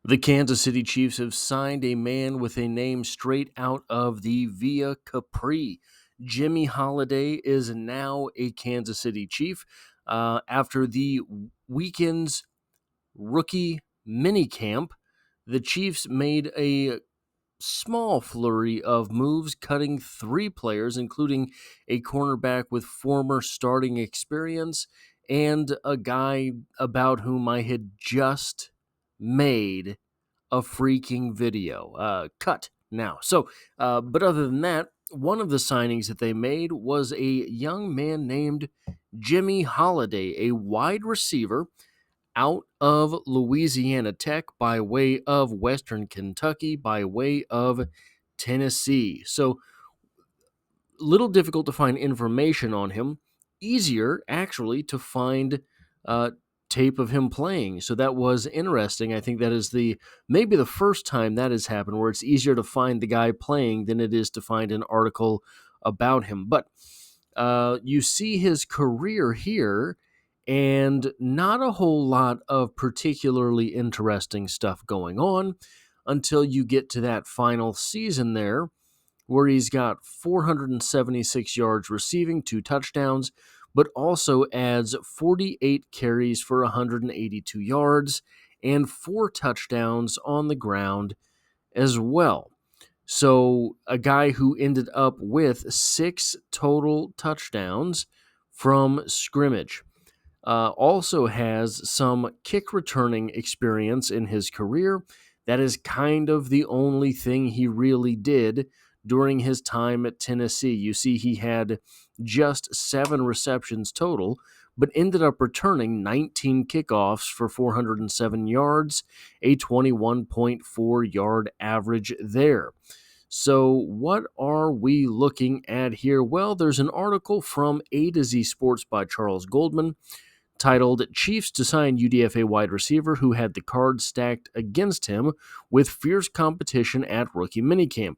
The Kansas City Chiefs have signed a man with a name straight out of the Via Capri. Jimmy Holiday is now a Kansas City Chief after the weekend's rookie minicamp. The Chiefs made a small flurry of moves, cutting 3 players, including a cornerback with former starting experience and a guy about whom I had just made a freaking video. Cut now. But other than that, one of the signings that they made was a young man named Jimmy Holiday, a wide receiver out of Louisiana Tech by way of Western Kentucky, by way of Tennessee. So, little difficult to find information on him. Easier, actually, to find tape of him playing. So that was interesting. I think that is maybe the first time that has happened where it's easier to find the guy playing than it is to find an article about him. But you see his career here, and not a whole lot of particularly interesting stuff going on until you get to that final season there, where he's got 476 yards receiving, 2 touchdowns, but also adds 48 carries for 182 yards and 4 touchdowns on the ground as well. So a guy who ended up with 6 total touchdowns from scrimmage. Also has some kick returning experience in his career. That is kind of the only thing he really did during his time at Tennessee. You see, he had just 7 receptions total, but ended up returning 19 kickoffs for 407 yards, a 21.4 yard average there. So what are we looking at here? Well, there's an article from A to Z Sports by Charles Goldman titled "Chiefs to Sign UDFA Wide Receiver Who Had the Cards Stacked Against Him with Fierce Competition at Rookie Minicamp."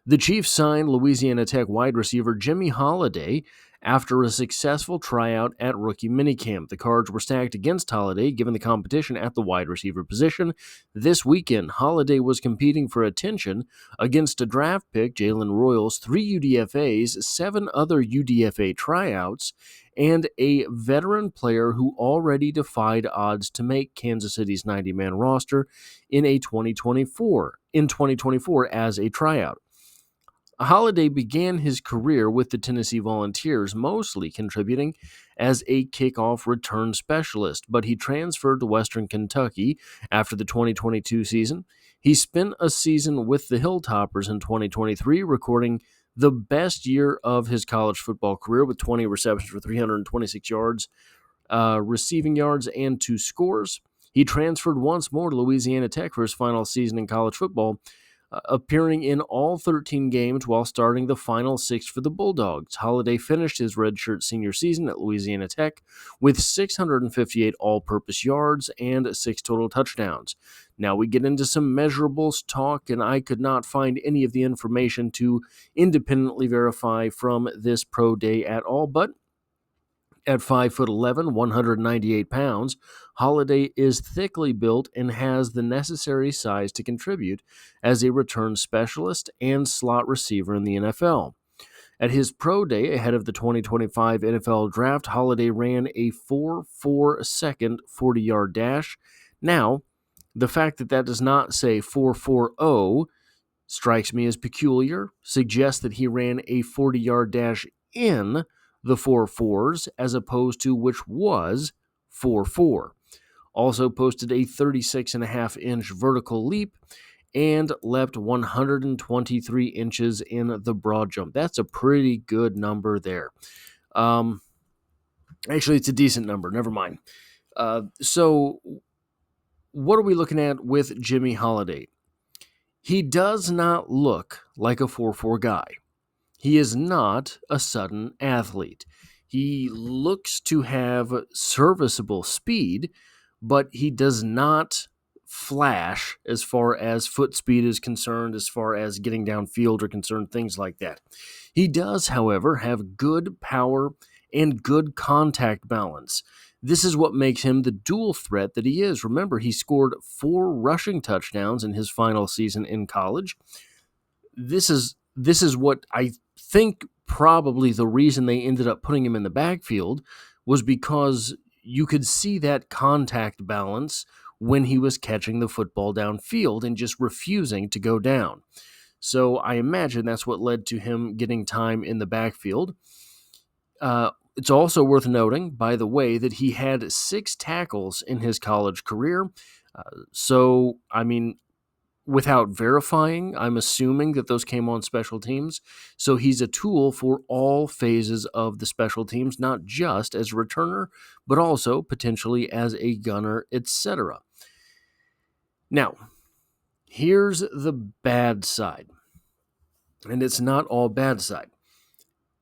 The Chiefs signed Louisiana Tech wide receiver Jimmy Holiday after a successful tryout at rookie minicamp. The cards were stacked against Holiday given the competition at the wide receiver position. This weekend, Holiday was competing for attention against a draft pick, Jalen Royals, 3 UDFAs, 7 other UDFA tryouts, and a veteran player who already defied odds to make Kansas City's 90-man roster in 2024 as a tryout. Holiday began his career with the Tennessee Volunteers, mostly contributing as a kickoff return specialist, but he transferred to Western Kentucky after the 2022 season. He spent a season with the Hilltoppers in 2023, recording the best year of his college football career with 20 receptions for 326 yards, receiving yards, and 2 scores. He transferred once more to Louisiana Tech for his final season in college football, appearing in all 13 games while starting the final 6 for the Bulldogs. Holiday finished his redshirt senior season at Louisiana Tech with 658 all-purpose yards and 6 total touchdowns. Now we get into some measurables talk, and I could not find any of the information to independently verify from this pro day at all, but at 5'11", 198 pounds, Holiday is thickly built and has the necessary size to contribute as a return specialist and slot receiver in the NFL. At his pro day ahead of the 2025 NFL Draft, Holiday ran a 4.4 second 40-yard dash. Now, the fact that does not say 4.40 strikes me as peculiar, suggests that he ran a 40-yard dash in the 4.4s as opposed to which was 4.4. Also posted a 36.5-inch vertical leap and leapt 123 inches in the broad jump. That's a pretty good number there. Actually, it's a decent number. Never mind. So what are we looking at with Jimmy Holiday? He does not look like a 4.4 guy. He is not a sudden athlete. He looks to have serviceable speed, but he does not flash as far as foot speed is concerned, as far as getting downfield are concerned, things like that. He does, however, have good power and good contact balance. This is what makes him the dual threat that he is. Remember, he scored 4 rushing touchdowns in his final season in college. This is what I think probably the reason they ended up putting him in the backfield was because you could see that contact balance when he was catching the football downfield and just refusing to go down. So I imagine that's what led to him getting time in the backfield. It's also worth noting, by the way, that he had 6 tackles in his college career. So, I mean, without verifying, I'm assuming that those came on special teams. So he's a tool for all phases of the special teams, not just as a returner, but also potentially as a gunner, etc. Now, here's the bad side. And it's not all bad side.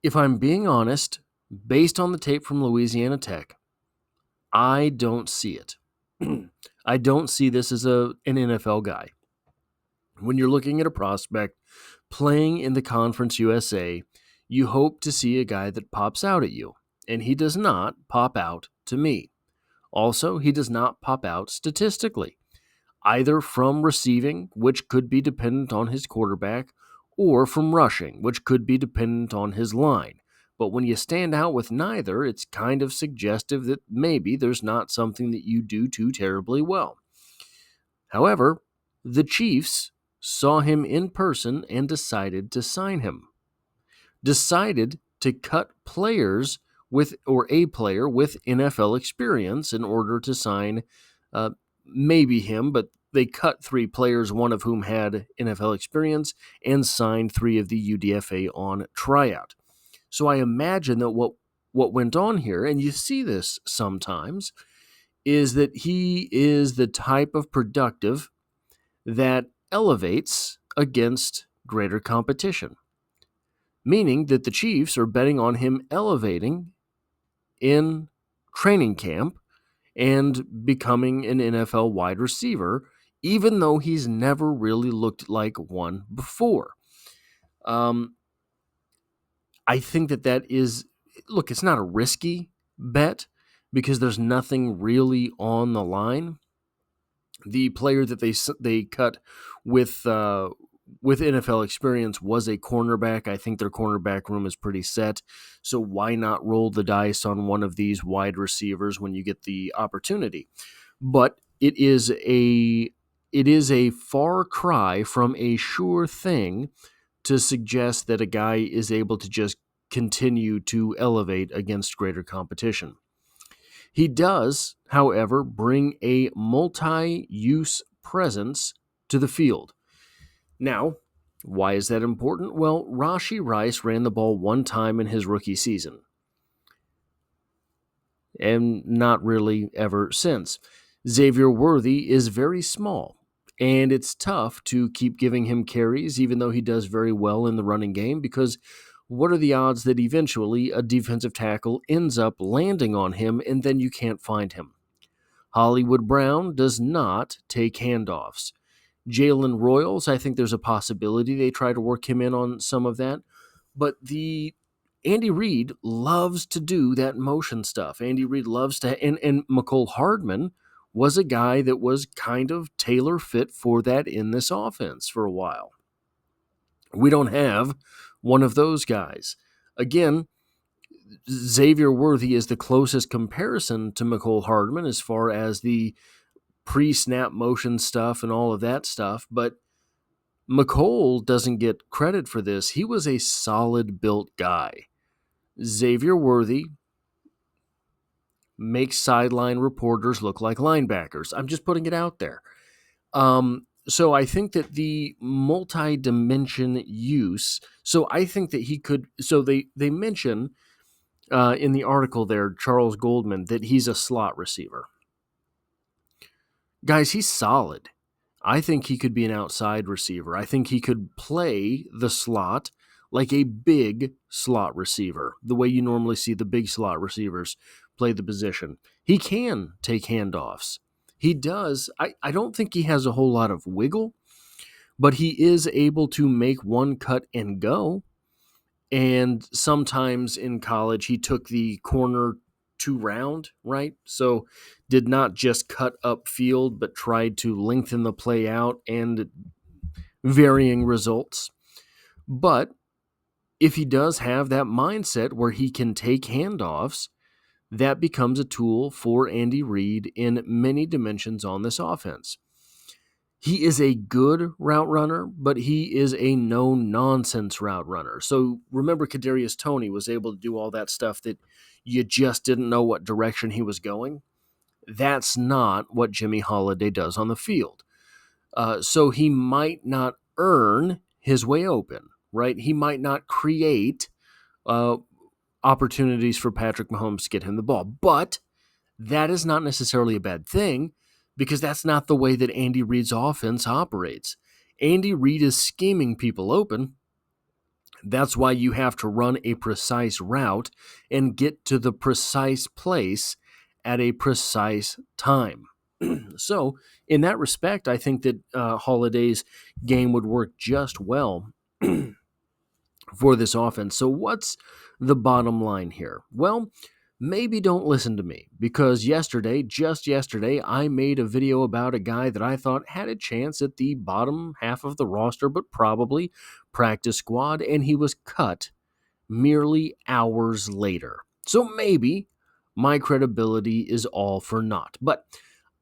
If I'm being honest, based on the tape from Louisiana Tech, I don't see it. I don't see this as an NFL guy. When you're looking at a prospect playing in the Conference USA, you hope to see a guy that pops out at you, and he does not pop out to me. Also, he does not pop out statistically, either from receiving, which could be dependent on his quarterback, or from rushing, which could be dependent on his line. But when you stand out with neither, it's kind of suggestive that maybe there's not something that you do too terribly well. However, the Chiefs saw him in person and decided to sign him. Decided to cut players with, or a player with NFL experience in order to sign maybe him, but they cut 3 players, one of whom had NFL experience, and signed 3 of the UDFA on tryout. So I imagine that what went on here, and you see this sometimes, is that he is the type of productive that elevates against greater competition, meaning that the Chiefs are betting on him elevating in training camp and becoming an NFL wide receiver, even though he's never really looked like one before. I think that is, look, it's not a risky bet because there's nothing really on the line. The player that they cut with NFL experience was a cornerback. I think their cornerback room is pretty set. So why not roll the dice on one of these wide receivers when you get the opportunity? But it is a far cry from a sure thing to suggest that a guy is able to just continue to elevate against greater competition. He does, however, bring a multi-use presence to the field. Now, why is that important? Well, Rashee Rice ran the ball 1 time in his rookie season, and not really ever since. Xavier Worthy is very small, and it's tough to keep giving him carries, even though he does very well in the running game, because what are the odds that eventually a defensive tackle ends up landing on him and then you can't find him? Hollywood Brown does not take handoffs. Jalen Royals, I think there's a possibility they try to work him in on some of that. But Andy Reid loves to do that motion stuff. Andy Reid loves to, and Mecole Hardman was a guy that was kind of tailor fit for that in this offense for a while. We don't have one of those guys. Again, Xavier Worthy is the closest comparison to Mecole Hardman as far as the pre-snap motion stuff and all of that stuff, but Mecole doesn't get credit for this. He was a solid built guy. Xavier Worthy makes sideline reporters look like linebackers. I'm just putting it out there. So I think that the multi-dimension use, so I think that he could, so they mention in the article there, Charles Goldman, that he's a slot receiver. Guys, he's solid. I think he could be an outside receiver. I think he could play the slot like a big slot receiver, the way you normally see the big slot receivers play the position. He can take handoffs. He does. I don't think he has a whole lot of wiggle, but he is able to make one cut and go. And sometimes in college, he took the corner to round, right? So did not just cut upfield, but tried to lengthen the play out and varying results. But if he does have that mindset where he can take handoffs, that becomes a tool for Andy Reid in many dimensions on this offense. He is a good route runner, but he is a no-nonsense route runner. So remember, Kadarius Toney was able to do all that stuff that you just didn't know what direction he was going. That's not what Jimmy Holiday does on the field. So he might not earn his way open, right? He might not create opportunities for Patrick Mahomes to get him the ball. But that is not necessarily a bad thing, because that's not the way that Andy Reid's offense operates. Andy Reid is scheming people open. That's why you have to run a precise route and get to the precise place at a precise time. So, in that respect, I think that Holiday's game would work just well for this offense. So, what's the bottom line here? Well, maybe don't listen to me, because just yesterday, I made a video about a guy that I thought had a chance at the bottom half of the roster, but probably practice squad, and he was cut merely hours later. So maybe my credibility is all for naught. But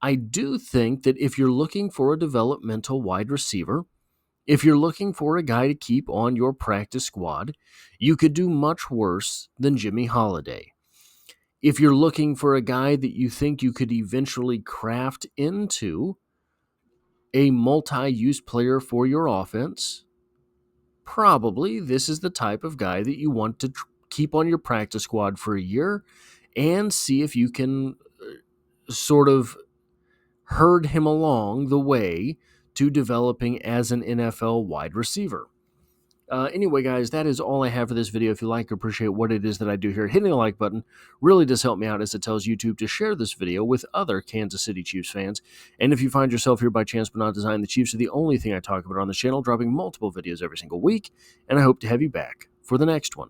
I do think that if you're looking for a developmental wide receiver, if you're looking for a guy to keep on your practice squad, you could do much worse than Jimmy Holiday. If you're looking for a guy that you think you could eventually craft into a multi-use player for your offense, probably this is the type of guy that you want to keep on your practice squad for a year and see if you can sort of herd him along the way to developing as an NFL wide receiver. Anyway, guys, that is all I have for this video. If you like or appreciate what it is that I do here, hitting the like button really does help me out, as it tells YouTube to share this video with other Kansas City Chiefs fans. And if you find yourself here by chance but not design, the Chiefs are the only thing I talk about on the channel, dropping multiple videos every single week, and I hope to have you back for the next one.